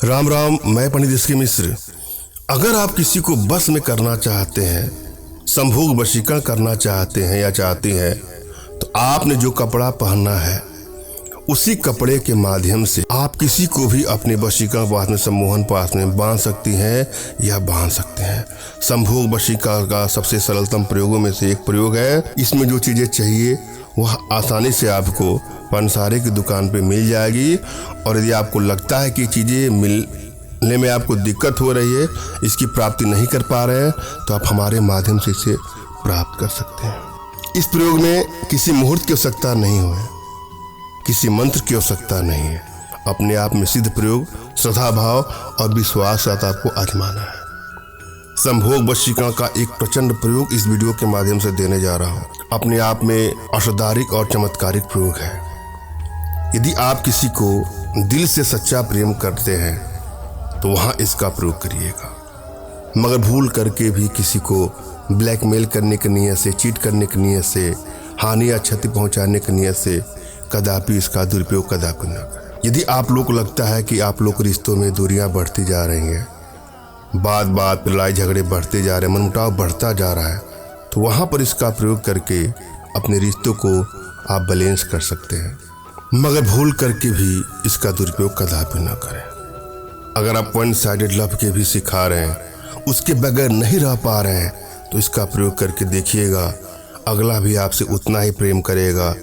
राम राम, मैं पंडित इसके मिश्र। अगर आप किसी को बस में करना चाहते हैं, संभोग वशीकरण करना चाहते हैं या चाहती हैं, तो आपने जो कपड़ा पहनना है उसी कपड़े के माध्यम से आप किसी को भी अपने वशीकरण पास में, सम्मोहन पास में बांध सकती हैं या बांध सकते हैं। संभोग वशीकरण का सबसे सरलतम प्रयोगों में से एक प्रयोग है। इसमें जो चीज़ें चाहिए वह आसानी से आपको पंसारे की दुकान पे मिल जाएगी। और यदि आपको लगता है कि चीज़ें मिलने में आपको दिक्कत हो रही है, इसकी प्राप्ति नहीं कर पा रहे हैं, तो आप हमारे माध्यम से इसे प्राप्त कर सकते हैं। इस प्रयोग में किसी मुहूर्त की आवश्यकता नहीं है, किसी मंत्र की आवश्यकता नहीं है। अपने आप में सिद्ध प्रयोग, श्रद्धा भाव और विश्वास के साथ आपको आजमाना है। संभोग वशीकरण का एक प्रचंड प्रयोग इस वीडियो के माध्यम से देने जा रहा हूँ। अपने आप में असाधारिक और चमत्कारिक प्रयोग है। यदि आप किसी को दिल से सच्चा प्रेम करते हैं तो वहाँ इसका प्रयोग करिएगा, मगर भूल करके भी किसी को ब्लैकमेल करने की नीयत से, चीट करने की नीयत से, हानि या क्षति पहुँचाने की नीयत से कदापि इसका दुरुपयोग कदापि न करें। यदि आप लोग को लगता है कि आप लोग रिश्तों में दूरियां बढ़ती जा रही हैं, बात बात पर लड़ाई झगड़े बढ़ते जा रहे हैं, मनमुटाव बढ़ता जा रहा है, तो वहाँ पर इसका प्रयोग करके अपने रिश्तों को आप बैलेंस कर सकते हैं, मगर भूल करके भी इसका दुरुपयोग कदापि न करें। अगर आप वन साइडेड लव के भी सिखा रहे हैं, उसके बगैर नहीं रह पा रहे हैं, तो इसका प्रयोग करके देखिएगा, अगला भी आपसे उतना ही प्रेम करेगा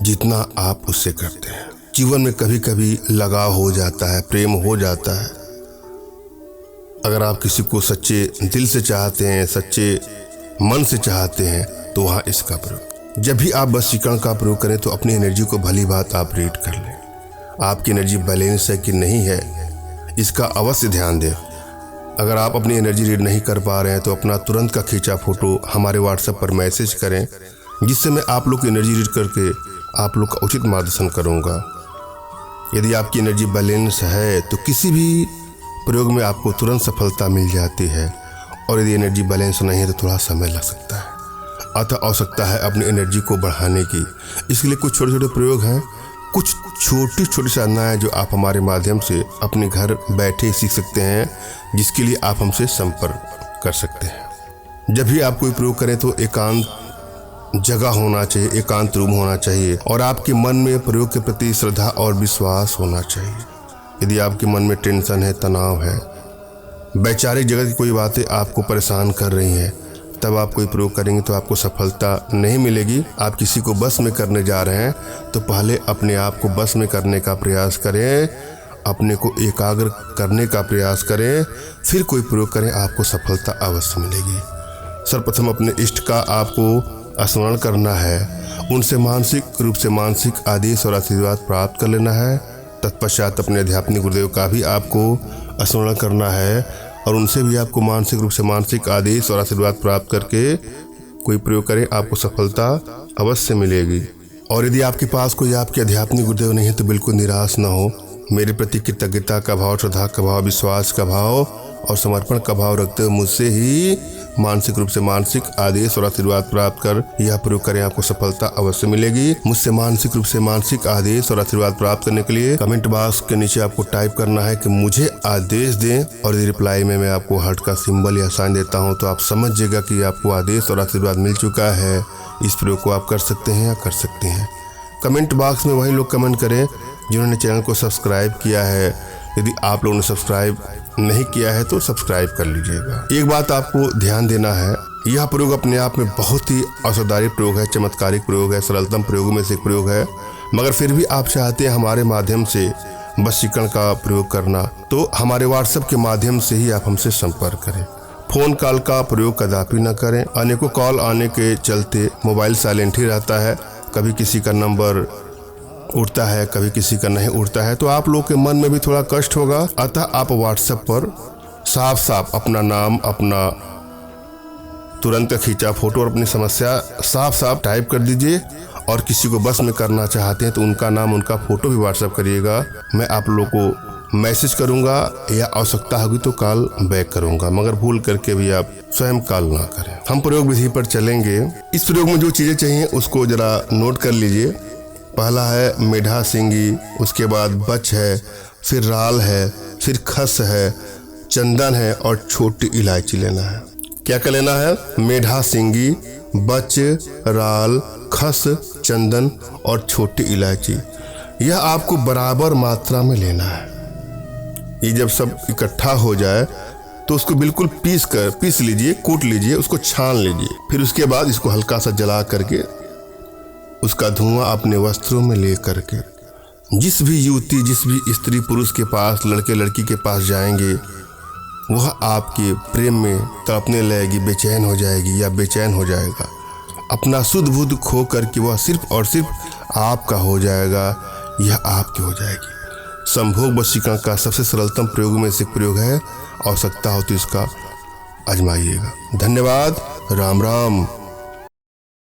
जितना आप उससे करते हैं। जीवन में कभी कभी लगाव हो जाता है, प्रेम हो जाता है। अगर आप किसी को सच्चे दिल से चाहते हैं, सच्चे मन से चाहते हैं, तो वहाँ इसका प्रयोग। जब भी आप वशीकरण का प्रयोग करें तो अपनी एनर्जी को भली बात आप रीड कर लें। आपकी एनर्जी बैलेंस है कि नहीं है, इसका अवश्य ध्यान दें। अगर आप अपनी एनर्जी रीड नहीं कर पा रहे हैं तो अपना तुरंत का खींचा फोटो हमारे व्हाट्सएप पर मैसेज करें, जिससे मैं आप लोग की एनर्जी रीड करके आप लोग का उचित मार्गदर्शन करूंगा। यदि आपकी एनर्जी बैलेंस है तो किसी भी प्रयोग में आपको तुरंत सफलता मिल जाती है, और यदि एनर्जी बैलेंस नहीं है तो थोड़ा समय लग सकता है। अतः आवश्यकता है अपनी एनर्जी को बढ़ाने की। इसके लिए कुछ छोटे छोटे प्रयोग हैं, कुछ छोटी छोटी साधनाएं जो आप हमारे माध्यम से अपने घर बैठे सीख सकते हैं, जिसके लिए आप हमसे संपर्क कर सकते हैं। जब भी आप कोई प्रयोग करें तो एकांत जगह होना चाहिए, एकांत रूम होना चाहिए, और आपके मन में प्रयोग के प्रति श्रद्धा और विश्वास होना चाहिए। यदि आपके मन में टेंशन है, तनाव है, वैचारिक जगत की कोई बातें आपको परेशान कर रही हैं, तब आप कोई प्रयोग करेंगे तो आपको सफलता नहीं मिलेगी। आप किसी को बस में करने जा रहे हैं तो पहले अपने आप को बस में करने का प्रयास करें, अपने को एकाग्र करने का प्रयास करें, फिर कोई प्रयोग करें, आपको सफलता अवश्य मिलेगी। सर्वप्रथम अपने इष्ट का आपको स्मरण करना है, उनसे मानसिक रूप से मानसिक आदेश और आशीर्वाद प्राप्त कर लेना है। तत्पश्चात अपने आध्यात्मिक गुरुदेव का भी आपको स्मरण करना है, और उनसे भी आपको मानसिक रूप से मानसिक आदेश और आशीर्वाद प्राप्त करके कोई प्रयोग करें, आपको सफलता अवश्य मिलेगी। और यदि आपके पास कोई आपके आध्यात्मिक गुरुदेव नहीं है तो बिल्कुल निराश ना हो। मेरे प्रति कृतज्ञता का भाव, श्रद्धा का भाव, विश्वास का भाव और समर्पण का भाव रखते हुए मुझसे ही मानसिक रूप से मानसिक आदेश और आशीर्वाद प्राप्त कर यह प्रयोग करें, आपको सफलता अवश्य मिलेगी। मुझसे मानसिक रूप से मानसिक आदेश और आशीर्वाद प्राप्त करने के लिए कमेंट बॉक्स के नीचे आपको टाइप करना है कि मुझे आदेश दें, और यदि रिप्लाई में मैं आपको हार्ट का सिंबल या साइन देता हूं तो आप समझिएगा कि आपको आदेश और आशीर्वाद मिल चुका है। इस प्रयोग को आप कर सकते हैं या कर सकते हैं। कमेंट बॉक्स में वही लोग कमेंट करें जिन्होंने चैनल को सब्सक्राइब किया है। यदि आप लोगों ने सब्सक्राइब नहीं किया है तो सब्सक्राइब कर लीजिएगा। एक बात आपको ध्यान देना है, यह प्रयोग अपने आप में बहुत ही असाधारिक प्रयोग है, चमत्कारिक प्रयोग है, सरलतम प्रयोगों में से एक प्रयोग है, मगर फिर भी आप चाहते हैं हमारे माध्यम से वशीकरण का प्रयोग करना, तो हमारे व्हाट्सएप के माध्यम से ही आप हमसे संपर्क करें। फोन कॉल का प्रयोग कदापि न करें। अनेकों कॉल आने के चलते मोबाइल साइलेंट ही रहता है, कभी किसी का नंबर उठता है, कभी किसी का नहीं उठता है, तो आप लोग के मन में भी थोड़ा कष्ट होगा। अतः आप व्हाट्सएप पर साफ साफ अपना नाम, अपना तुरंत का खींचा फोटो और अपनी समस्या साफ साफ टाइप कर दीजिए। और किसी को बस में करना चाहते हैं तो उनका नाम, उनका फोटो भी व्हाट्सएप करिएगा। मैं आप लोग को मैसेज करूंगा या आवश्यकता होगी तो कॉल बैक करूंगा, मगर भूल करके भी आप स्वयं कॉल ना करें। हम प्रयोग विधि पर चलेंगे। इस प्रयोग में जो चीजें चाहिए उसको जरा नोट कर लीजिए। पहला है मेढा सिंगी, उसके बाद बच है, फिर राल है, फिर खस है, चंदन है और छोटी इलायची लेना है। क्या क्या लेना है? मेढा सिंगी, बच, राल, खस, चंदन और छोटी इलायची। यह आपको बराबर मात्रा में लेना है। ये जब सब इकट्ठा हो जाए तो उसको बिल्कुल पीस लीजिए, कूट लीजिए, उसको छान लीजिए। फिर उसके बाद इसको हल्का सा जला करके उसका धुआं अपने वस्त्रों में ले करके जिस भी युवती, जिस भी स्त्री पुरुष के पास, लड़के लड़की के पास जाएंगे, वह आपके प्रेम में तड़पने लगेगी, बेचैन हो जाएगी या बेचैन हो जाएगा। अपना सुध बुध खो करके वह सिर्फ और सिर्फ आपका हो जाएगा, यह आपकी हो जाएगी। संभोग वशीकरण का सबसे सरलतम प्रयोग में से एक प्रयोग है। आवश्यकता हो तो इसका आजमाइएगा। धन्यवाद। राम राम।